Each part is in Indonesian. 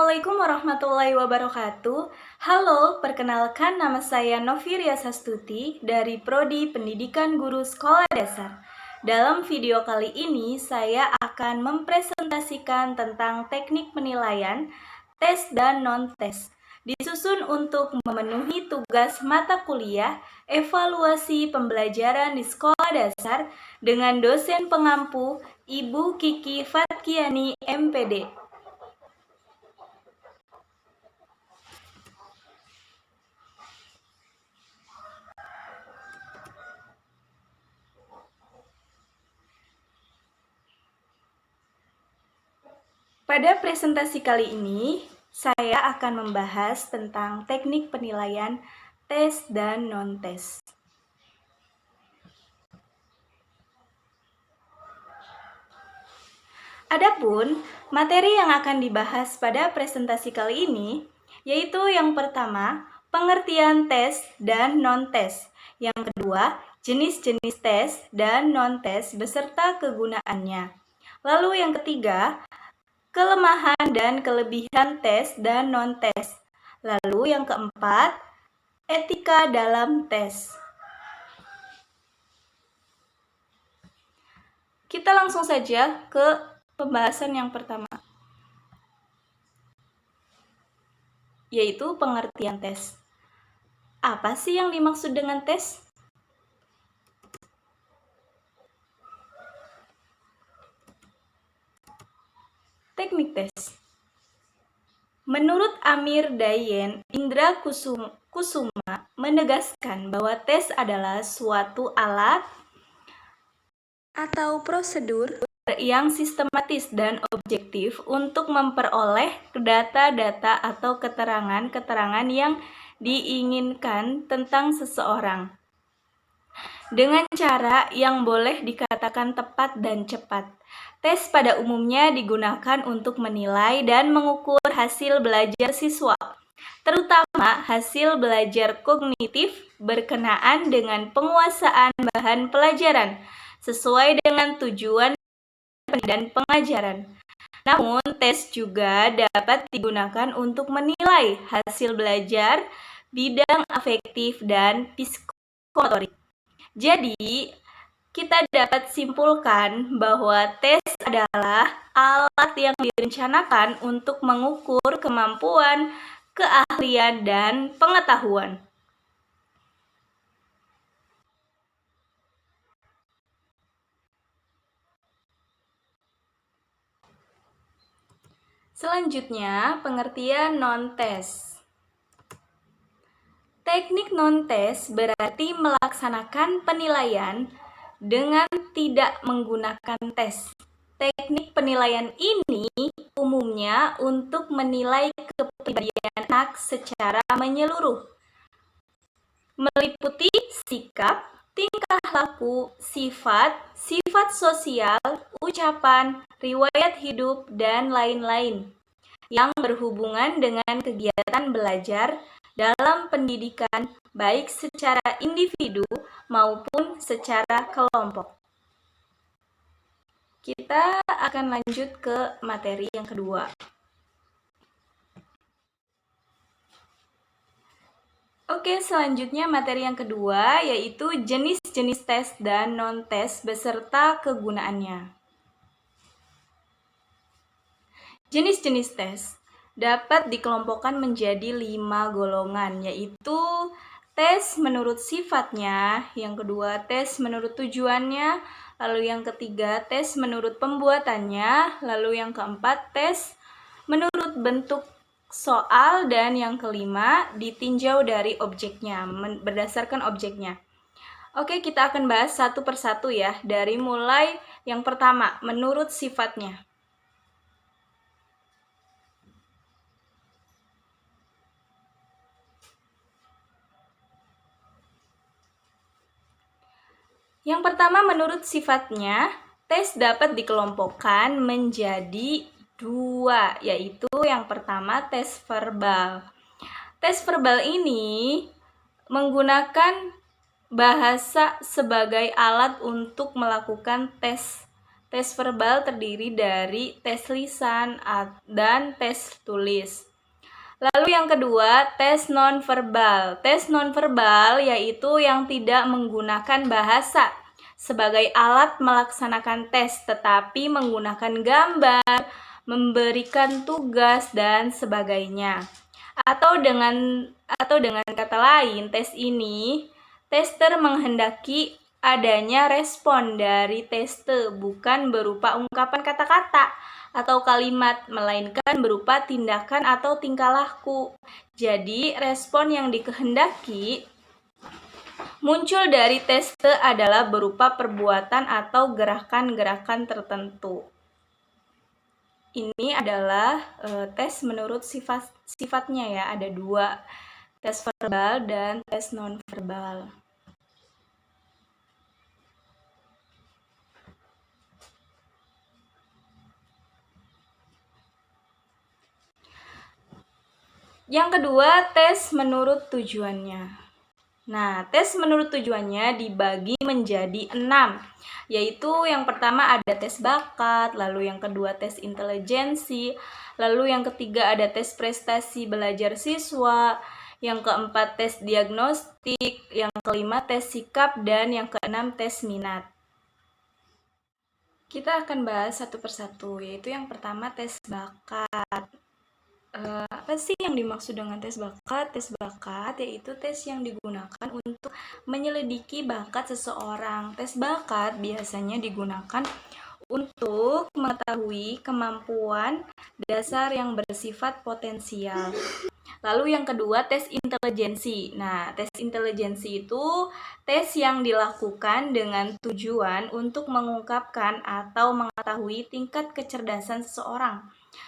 Assalamualaikum warahmatullahi wabarakatuh. Halo, perkenalkan nama saya Noviria Sastuti dari Prodi Pendidikan Guru Sekolah Dasar. Dalam video kali ini saya akan mempresentasikan tentang teknik penilaian, tes dan non-tes. Disusun untuk memenuhi tugas mata kuliah evaluasi pembelajaran di sekolah dasar dengan dosen pengampu Ibu Kiki Fatkiani MPD. Pada presentasi kali ini, saya akan membahas tentang teknik penilaian tes dan non-tes. Adapun materi yang akan dibahas pada presentasi kali ini, yaitu yang pertama, pengertian tes dan non-tes. Yang kedua, jenis-jenis tes dan non-tes beserta kegunaannya. Lalu yang ketiga, kelemahan dan kelebihan tes dan non-tes. Lalu yang keempat, etika dalam tes. Kita langsung saja ke pembahasan yang pertama, yaitu pengertian tes. Apa sih yang dimaksud dengan tes? Teknik tes. Menurut Amir Dayen Indra Kusuma menegaskan bahwa tes adalah suatu alat atau prosedur yang sistematis dan objektif untuk memperoleh data-data atau keterangan-keterangan yang diinginkan tentang seseorang dengan cara yang boleh dikatakan tepat dan cepat. Tes pada umumnya digunakan untuk menilai dan mengukur hasil belajar siswa, terutama hasil belajar kognitif berkenaan dengan penguasaan bahan pelajaran sesuai dengan tujuan dan pengajaran. Namun, tes juga dapat digunakan untuk menilai hasil belajar bidang afektif dan psikomotorik. Jadi, kita dapat simpulkan bahwa tes adalah alat yang direncanakan untuk mengukur kemampuan, keahlian, dan pengetahuan. Selanjutnya, pengertian non-tes. Teknik non-tes berarti melaksanakan penilaian dengan tidak menggunakan tes. Teknik penilaian ini umumnya untuk menilai kepribadian anak secara menyeluruh, meliputi sikap, tingkah laku, sifat sosial, ucapan, riwayat hidup, dan lain-lain yang berhubungan dengan kegiatan belajar dalam pendidikan baik secara individu maupun secara kelompok. Kita akan lanjut ke materi yang kedua. Oke, selanjutnya materi yang kedua yaitu jenis-jenis tes dan non-tes beserta kegunaannya. Jenis-jenis tes dapat dikelompokkan menjadi 5 golongan, yaitu tes menurut sifatnya, yang kedua tes menurut tujuannya, lalu yang ketiga tes menurut pembuatannya, lalu yang keempat tes menurut bentuk soal, dan yang kelima ditinjau dari objeknya, berdasarkan objeknya. Oke, kita akan bahas satu persatu ya, dari mulai yang pertama, menurut sifatnya. Yang pertama, menurut sifatnya, tes dapat dikelompokkan menjadi 2, yaitu yang pertama tes verbal. Tes verbal ini menggunakan bahasa sebagai alat untuk melakukan tes Tes verbal terdiri dari tes lisan dan tes tulis. Lalu yang kedua, tes nonverbal. Tes nonverbal yaitu yang tidak menggunakan bahasa sebagai alat melaksanakan tes, tetapi menggunakan gambar, memberikan tugas, dan sebagainya. Atau dengan kata lain, tes ini, tester menghendaki adanya respon dari teste, bukan berupa ungkapan kata-kata atau kalimat, melainkan berupa tindakan atau tingkah laku. Jadi, respon yang dikehendaki muncul dari teste adalah berupa perbuatan atau gerakan-gerakan tertentu. Ini adalah tes menurut sifatnya ya, ada 2, tes verbal dan tes nonverbal. Yang kedua, tes menurut tujuannya. Nah, tes menurut tujuannya dibagi menjadi 6, yaitu yang pertama ada tes bakat, lalu yang kedua tes intelijensi, lalu yang ketiga ada tes prestasi belajar siswa, yang keempat tes diagnostik, yang kelima tes sikap, dan yang keenam tes minat. Kita akan bahas satu persatu, yaitu yang pertama tes bakat. Apa sih yang dimaksud dengan tes bakat? Tes bakat yaitu tes yang digunakan untuk menyelidiki bakat seseorang. Tes bakat biasanya digunakan untuk mengetahui kemampuan dasar yang bersifat potensial. Lalu yang kedua, tes intelijensi. Nah, tes intelijensi itu tes yang dilakukan dengan tujuan untuk mengungkapkan atau mengetahui tingkat kecerdasan seseorang.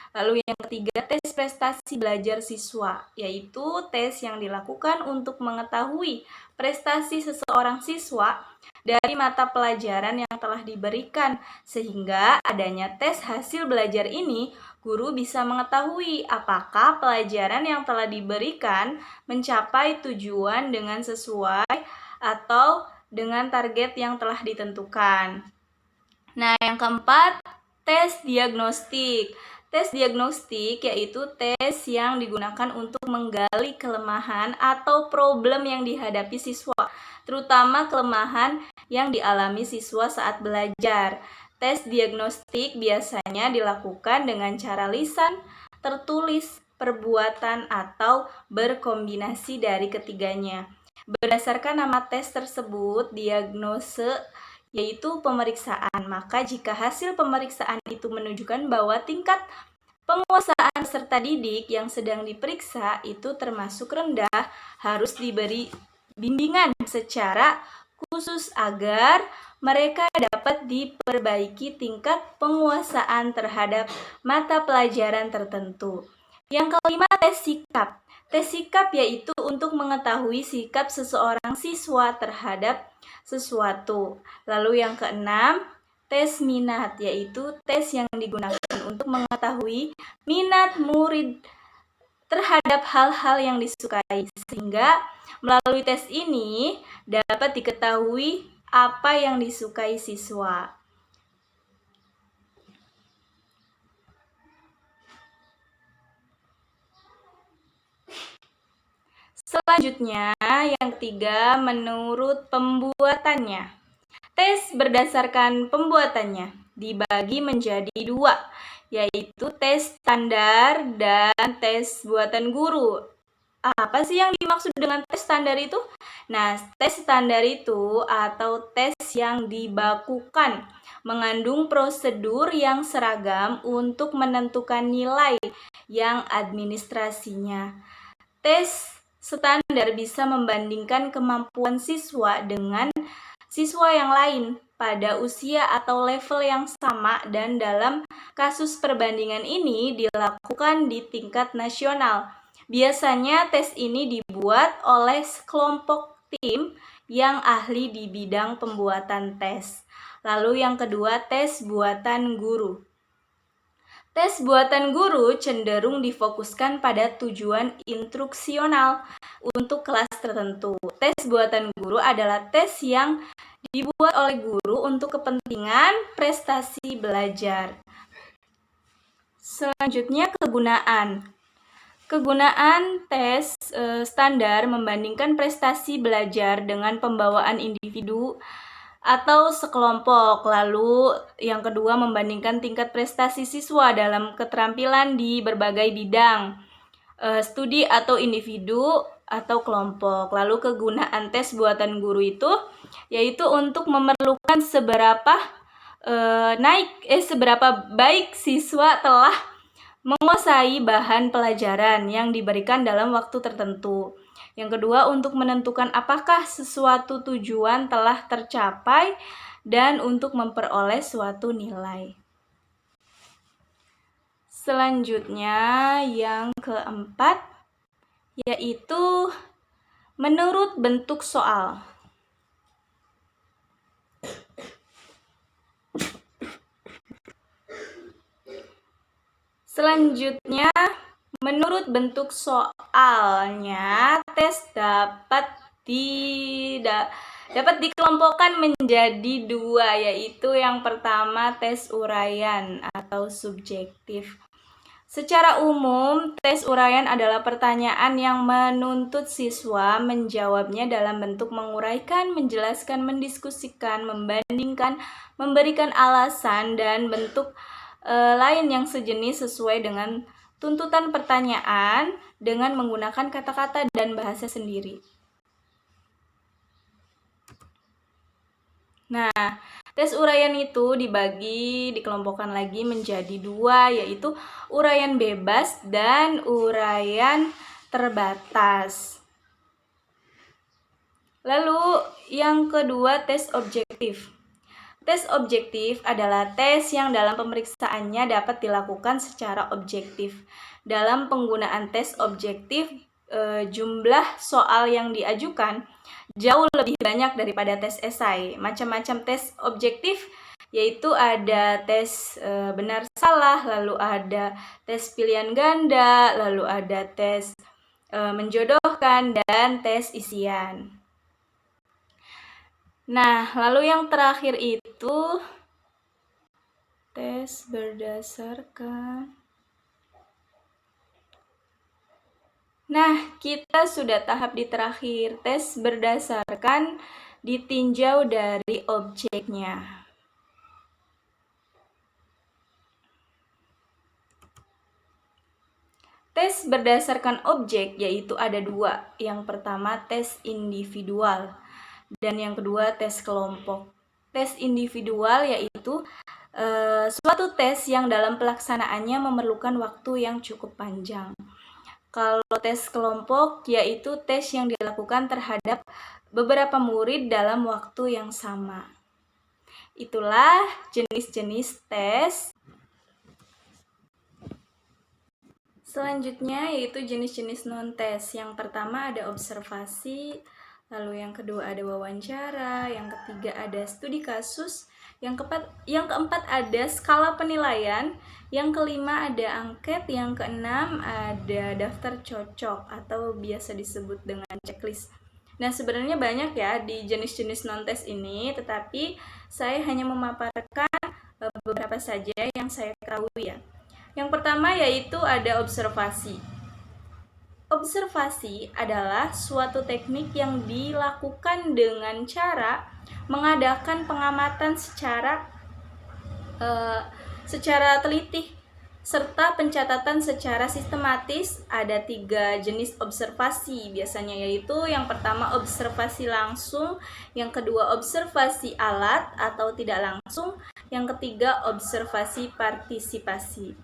Lalu yang ketiga, tes prestasi belajar siswa, yaitu tes yang dilakukan untuk mengetahui prestasi seseorang siswa dari mata pelajaran yang telah diberikan, sehingga adanya tes hasil belajar ini, guru bisa mengetahui apakah pelajaran yang telah diberikan mencapai tujuan dengan sesuai atau dengan target yang telah ditentukan. Nah, yang keempat, tes diagnostik. Tes diagnostik yaitu tes yang digunakan untuk menggali kelemahan atau problem yang dihadapi siswa, terutama kelemahan yang dialami siswa saat belajar. Tes diagnostik biasanya dilakukan dengan cara lisan, tertulis, perbuatan, atau berkombinasi dari ketiganya. Berdasarkan nama tes tersebut, diagnose yaitu pemeriksaan. Maka jika hasil pemeriksaan itu menunjukkan bahwa tingkat penguasaan peserta didik yang sedang diperiksa itu termasuk rendah, harus diberi bimbingan secara khusus agar mereka dapat diperbaiki tingkat penguasaan terhadap mata pelajaran tertentu. Yang kelima, tes sikap. Tes sikap yaitu untuk mengetahui sikap seseorang siswa terhadap sesuatu. Lalu yang keenam, tes minat, yaitu tes yang digunakan untuk mengetahui minat murid terhadap hal-hal yang disukai, sehingga melalui tes ini dapat diketahui apa yang disukai siswa. Selanjutnya, yang ketiga, menurut pembuatannya. Tes berdasarkan pembuatannya dibagi menjadi 2, yaitu tes standar dan tes buatan guru. Apa sih yang dimaksud dengan tes standar itu? Nah, tes standar itu atau tes yang dibakukan mengandung prosedur yang seragam untuk menentukan nilai yang administrasinya. Tes standar bisa membandingkan kemampuan siswa dengan siswa yang lain pada usia atau level yang sama, dan dalam kasus perbandingan ini dilakukan di tingkat nasional. Biasanya tes ini dibuat oleh sekelompok tim yang ahli di bidang pembuatan tes. Lalu yang kedua, tes buatan guru. Tes buatan guru cenderung difokuskan pada tujuan instruksional untuk kelas tertentu. Tes buatan guru adalah tes yang dibuat oleh guru untuk kepentingan prestasi belajar. Selanjutnya, kegunaan. Kegunaan tes standar membandingkan prestasi belajar dengan pembawaan individu atau sekelompok. Lalu yang kedua, membandingkan tingkat prestasi siswa dalam keterampilan di berbagai bidang studi atau individu atau kelompok. Lalu kegunaan tes buatan guru itu yaitu untuk memerlukan seberapa baik siswa telah menguasai bahan pelajaran yang diberikan dalam waktu tertentu. Yang kedua, untuk menentukan apakah sesuatu tujuan telah tercapai dan untuk memperoleh suatu nilai. Selanjutnya, yang keempat, yaitu menurut bentuk soal. Selanjutnya, menurut bentuk soalnya, tes dapat dikelompokkan menjadi dua, yaitu yang pertama tes uraian atau subjektif. Secara umum, tes uraian adalah pertanyaan yang menuntut siswa menjawabnya dalam bentuk menguraikan, menjelaskan, mendiskusikan, membandingkan, memberikan alasan, dan bentuk lain yang sejenis sesuai dengan tuntutan pertanyaan dengan menggunakan kata-kata dan bahasa sendiri. Nah, tes uraian itu dikelompokkan lagi menjadi dua, yaitu uraian bebas dan uraian terbatas. Lalu yang kedua, tes objektif. Tes objektif adalah tes yang dalam pemeriksaannya dapat dilakukan secara objektif. Dalam penggunaan tes objektif, jumlah soal yang diajukan jauh lebih banyak daripada tes esai. Macam-macam tes objektif yaitu ada tes benar salah, lalu ada tes pilihan ganda, lalu ada tes menjodohkan, dan tes isian. Nah, lalu yang terakhir itu tes berdasarkan. Nah, kita sudah tahap di terakhir. Tes berdasarkan ditinjau dari objeknya. Tes berdasarkan objek yaitu ada dua. Yang pertama tes individual dan yang kedua tes kelompok. Tes individual yaitu suatu tes yang dalam pelaksanaannya memerlukan waktu yang cukup panjang. Kalau tes kelompok yaitu tes yang dilakukan terhadap beberapa murid dalam waktu yang sama. Itulah jenis-jenis tes. Selanjutnya yaitu jenis-jenis non-tes. Yang pertama ada observasi, lalu yang kedua ada wawancara, yang ketiga ada studi kasus, yang keempat ada skala penilaian, yang kelima ada angket, yang keenam ada daftar cocok atau biasa disebut dengan checklist. Nah, sebenarnya banyak ya di jenis-jenis non-tes ini, tetapi saya hanya memaparkan beberapa saja yang saya ketahui ya. Yang pertama yaitu ada observasi. Observasi adalah suatu teknik yang dilakukan dengan cara mengadakan pengamatan secara teliti serta pencatatan secara sistematis. Ada 3 jenis observasi biasanya, yaitu yang pertama observasi langsung, yang kedua observasi alat atau tidak langsung, yang ketiga observasi partisipasi.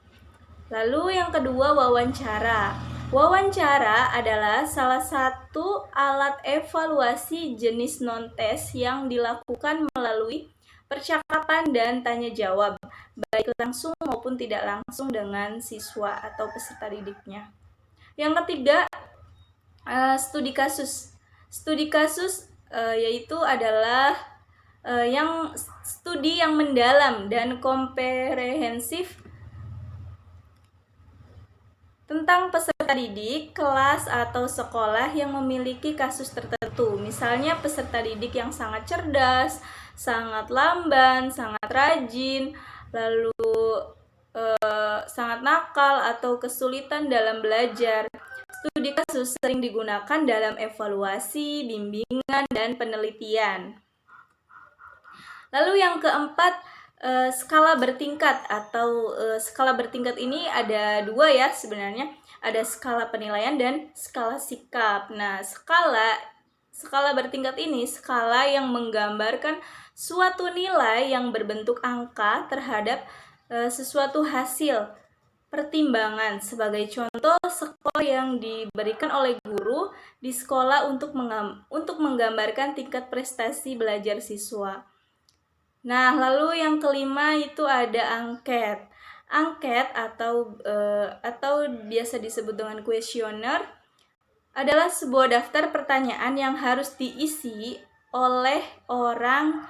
Lalu yang kedua wawancara. Wawancara adalah salah satu alat evaluasi jenis non-tes yang dilakukan melalui percakapan dan tanya jawab, baik langsung maupun tidak langsung dengan siswa atau peserta didiknya. Yang ketiga, studi kasus. Studi kasus yaitu adalah studi yang mendalam dan komprehensif tentang peserta didik, kelas atau sekolah yang memiliki kasus tertentu. Misalnya peserta didik yang sangat cerdas, sangat lamban, sangat rajin, lalu sangat nakal atau kesulitan dalam belajar. Studi kasus sering digunakan dalam evaluasi, bimbingan, dan penelitian. Lalu yang keempat, skala bertingkat atau skala bertingkat ini ada dua ya sebenarnya. Ada skala penilaian dan skala sikap. Nah, skala bertingkat ini skala yang menggambarkan suatu nilai yang berbentuk angka terhadap sesuatu hasil pertimbangan. Sebagai contoh, skor yang diberikan oleh guru di sekolah untuk menggambarkan tingkat prestasi belajar siswa. Nah, lalu yang kelima itu ada angket. Angket atau biasa disebut dengan kuesioner adalah sebuah daftar pertanyaan yang harus diisi oleh orang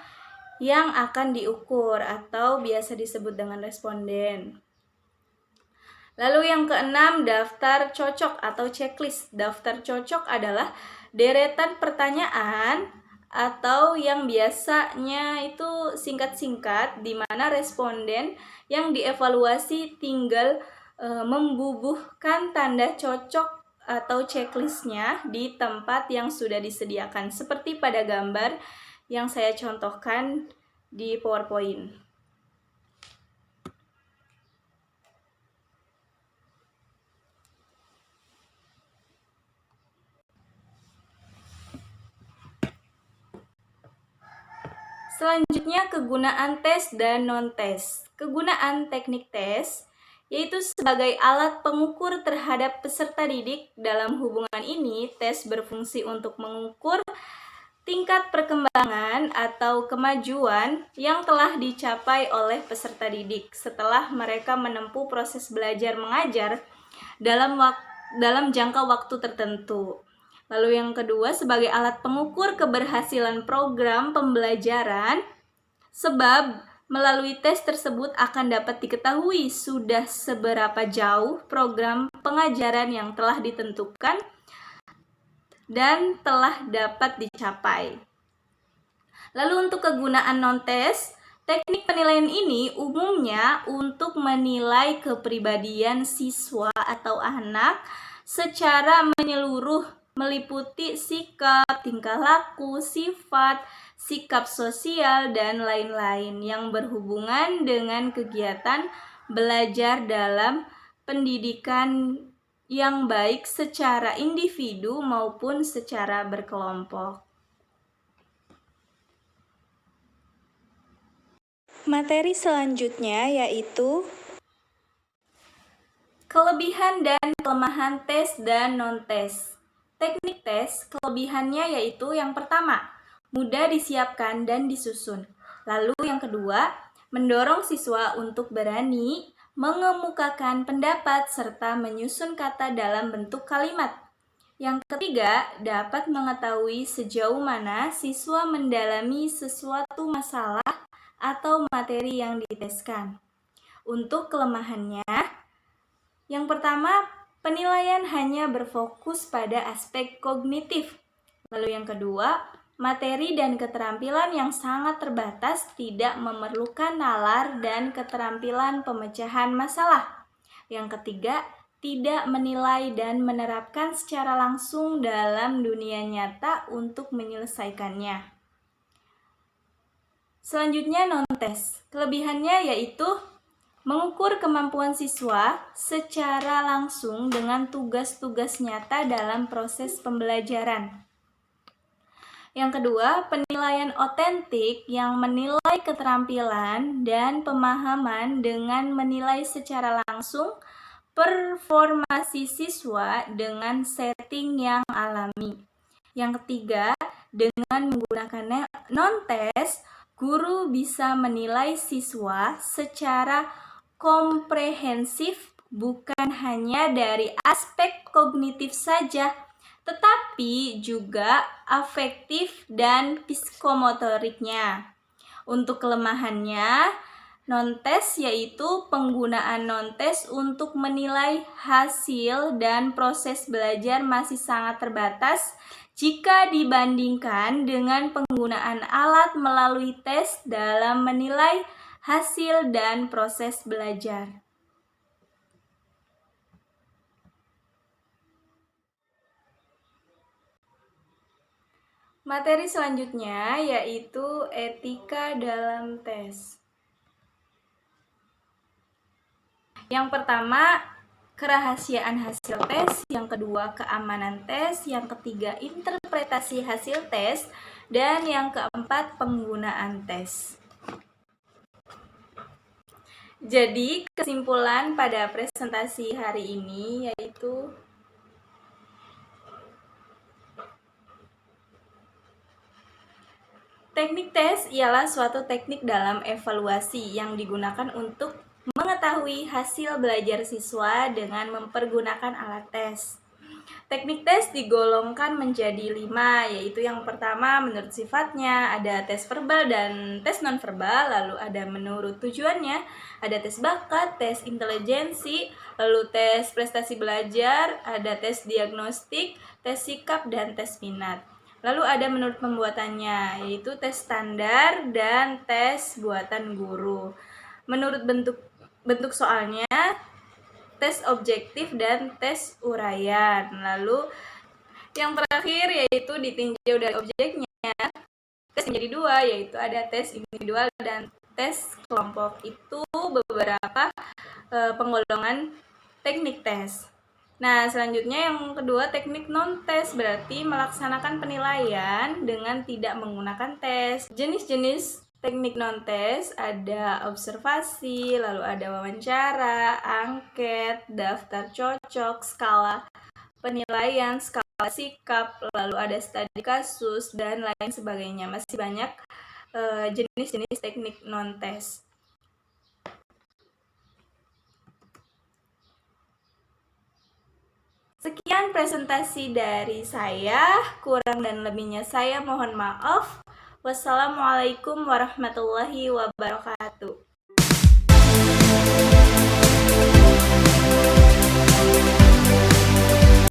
yang akan diukur atau biasa disebut dengan responden. Lalu yang keenam, daftar cocok atau checklist. Daftar cocok adalah deretan pertanyaan atau yang biasanya itu singkat-singkat di mana responden yang dievaluasi tinggal membubuhkan tanda cocok atau checklistnya di tempat yang sudah disediakan seperti pada gambar yang saya contohkan di PowerPoint. Selanjutnya, kegunaan tes dan non-tes. Kegunaan teknik tes yaitu sebagai alat pengukur terhadap peserta didik. Dalam hubungan ini, tes berfungsi untuk mengukur tingkat perkembangan atau kemajuan yang telah dicapai oleh peserta didik setelah mereka menempuh proses belajar mengajar dalam jangka waktu tertentu. Lalu yang kedua, sebagai alat pengukur keberhasilan program pembelajaran, sebab melalui tes tersebut akan dapat diketahui sudah seberapa jauh program pengajaran yang telah ditentukan dan telah dapat dicapai. Lalu untuk kegunaan non-tes, teknik penilaian ini umumnya untuk menilai kepribadian siswa atau anak secara menyeluruh, meliputi sikap, tingkah laku, sifat, sikap sosial, dan lain-lain yang berhubungan dengan kegiatan belajar dalam pendidikan yang baik secara individu maupun secara berkelompok. Materi selanjutnya yaitu kelebihan dan kelemahan tes dan non-tes. Teknik tes, kelebihannya yaitu yang pertama, mudah disiapkan dan disusun. Lalu yang kedua, mendorong siswa untuk berani mengemukakan pendapat serta menyusun kata dalam bentuk kalimat. Yang ketiga, dapat mengetahui sejauh mana siswa mendalami sesuatu masalah atau materi yang diteskan. Untuk kelemahannya, yang pertama, penilaian hanya berfokus pada aspek kognitif. Lalu yang kedua, materi dan keterampilan yang sangat terbatas tidak memerlukan nalar dan keterampilan pemecahan masalah. Yang ketiga, tidak menilai dan menerapkan secara langsung dalam dunia nyata untuk menyelesaikannya. Selanjutnya non-tes. Kelebihannya yaitu mengukur kemampuan siswa secara langsung dengan tugas-tugas nyata dalam proses pembelajaran. Yang kedua, penilaian otentik yang menilai keterampilan dan pemahaman dengan menilai secara langsung performasi siswa dengan setting yang alami. Yang ketiga, dengan menggunakan non-tes, guru bisa menilai siswa secara komprehensif bukan hanya dari aspek kognitif saja, tetapi juga afektif dan psikomotoriknya. Untuk kelemahannya, Non-tes yaitu penggunaan non-tes untuk menilai hasil dan proses belajar masih sangat terbatas jika dibandingkan dengan penggunaan alat melalui tes dalam menilai hasil dan proses belajar. Materi selanjutnya yaitu etika dalam tes. Yang pertama, kerahasiaan hasil tes, yang kedua, keamanan tes, yang ketiga, interpretasi hasil tes, dan yang keempat, penggunaan tes. Jadi, kesimpulan pada presentasi hari ini yaitu teknik tes ialah suatu teknik dalam evaluasi yang digunakan untuk mengetahui hasil belajar siswa dengan mempergunakan alat tes. Teknik tes digolongkan menjadi 5, yaitu yang pertama menurut sifatnya, ada tes verbal dan tes nonverbal, lalu ada menurut tujuannya, ada tes bakat, tes intelijensi, lalu tes prestasi belajar, ada tes diagnostik, tes sikap, dan tes minat. Lalu ada menurut pembuatannya, yaitu tes standar dan tes buatan guru. Menurut bentuk soalnya, tes objektif dan tes uraian. Lalu yang terakhir yaitu ditinjau dari objeknya. Tes menjadi 2, yaitu ada tes individual dan tes kelompok. Itu beberapa penggolongan teknik tes. Nah, selanjutnya yang kedua, teknik non-tes berarti melaksanakan penilaian dengan tidak menggunakan tes. Jenis-jenis teknik non-tes ada observasi, lalu ada wawancara, angket, daftar cocok, skala penilaian, skala sikap, lalu ada studi kasus, dan lain sebagainya. Masih banyak jenis-jenis teknik non-tes. Sekian presentasi dari saya, kurang dan lebihnya saya mohon maaf. Wassalamualaikum warahmatullahi wabarakatuh.